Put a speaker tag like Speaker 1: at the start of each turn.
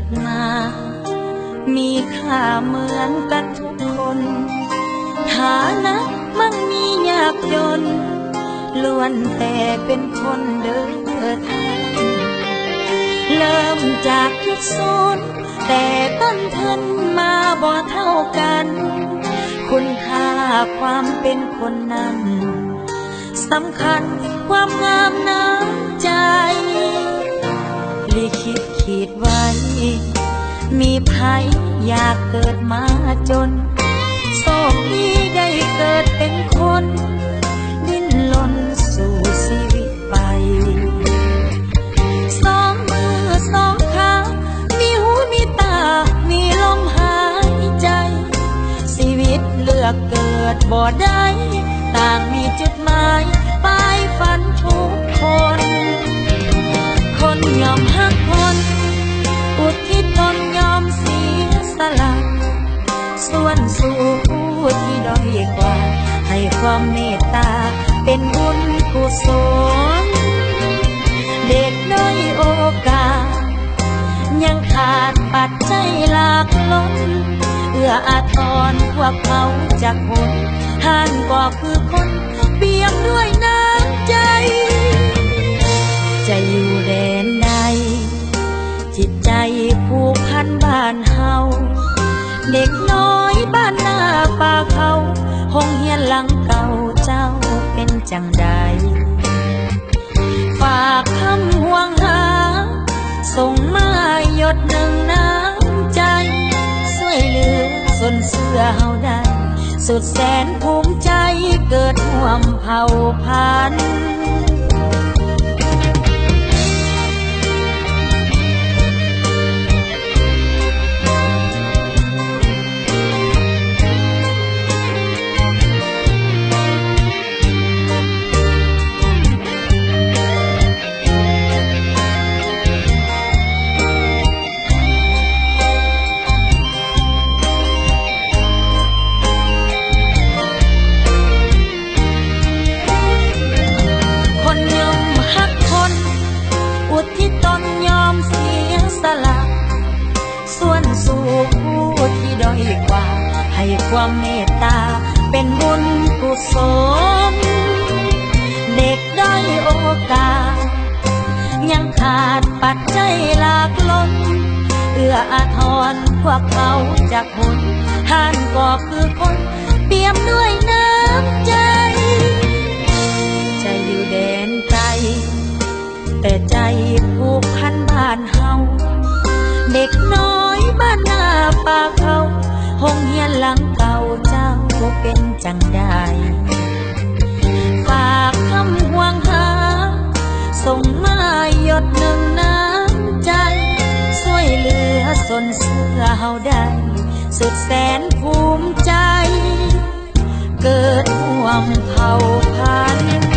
Speaker 1: ดมามีค่าเหมือนกันทุกคนฐานะมั่งมียากจนล้วนแต่เป็นคนเดินทางเริ่มจากจุดศูนย์แต่ต้นทุนมาบ่เท่ากันคุณค่าความเป็นคนนั้นสำคัญความงามน้ำใจลิขิตขีดไว้มีภัยอยากเกิดมาจนโชคดีได้เกิดเป็นคนดิ้นรนสู่ชีวิตไปสองมือสองขามีหูมีตามีลมหายใจชีวิตเลือกเกิดบ่ได้ต่างมีจุดหมายปลายฝันทุกคนคนยอมหักคนอุทิศตนยอมเสียสละส่วนสู่ผู้ที่ด้อยกว่าให้ความเมตตาเป็นบุญกุศลเด็กด้อยโอกาสยังขาดปัจจัยหลากล้นเอื้ออาทรพวกเขาจากคนท่านก็คือคนเปี่ยมด้วยน้ำใจจะอยู่แดนใดจิตใจผูกพันบ้านเฮาเด็กน้อยบ้านหน้าป่าเขาห้องเฮียนหลังเก่าเจ้าเป็นจังใดฝากคำห่วงหาส่งมาหยดหนึ่งน้ำใจช่วยเหลือส่วนเสื้อเฮาได้สุดแสนภูมิใจเกิดร่วมเผ่าพันธุ์ส่วนสู่ผู้ที่ด้อยกว่าให้ความเมตตาเป็นบุญกุศลเด็กด้อยโอกาสยังขาดปัจจัยหลากล้นเอื้ออาทรพวกเขาจากคนท่านก็คือคนเปี่ยมด้วยน้ำใจจะอยู่แดนไกลแต่ใจผูกพันบ้านเฮาเด็กน้อยบ้านหน้าป่าเขาห้องเฮียนหลังเก่าเจ้าเป็นจังใดฝากคำห่วงหาส่งมาหยดหนึ่งน้ำใจช่วยเหลือส่วนเสื้อเฮาได้สุดแสนภูมิใจเกิดร่วมเผ่าพันธุ์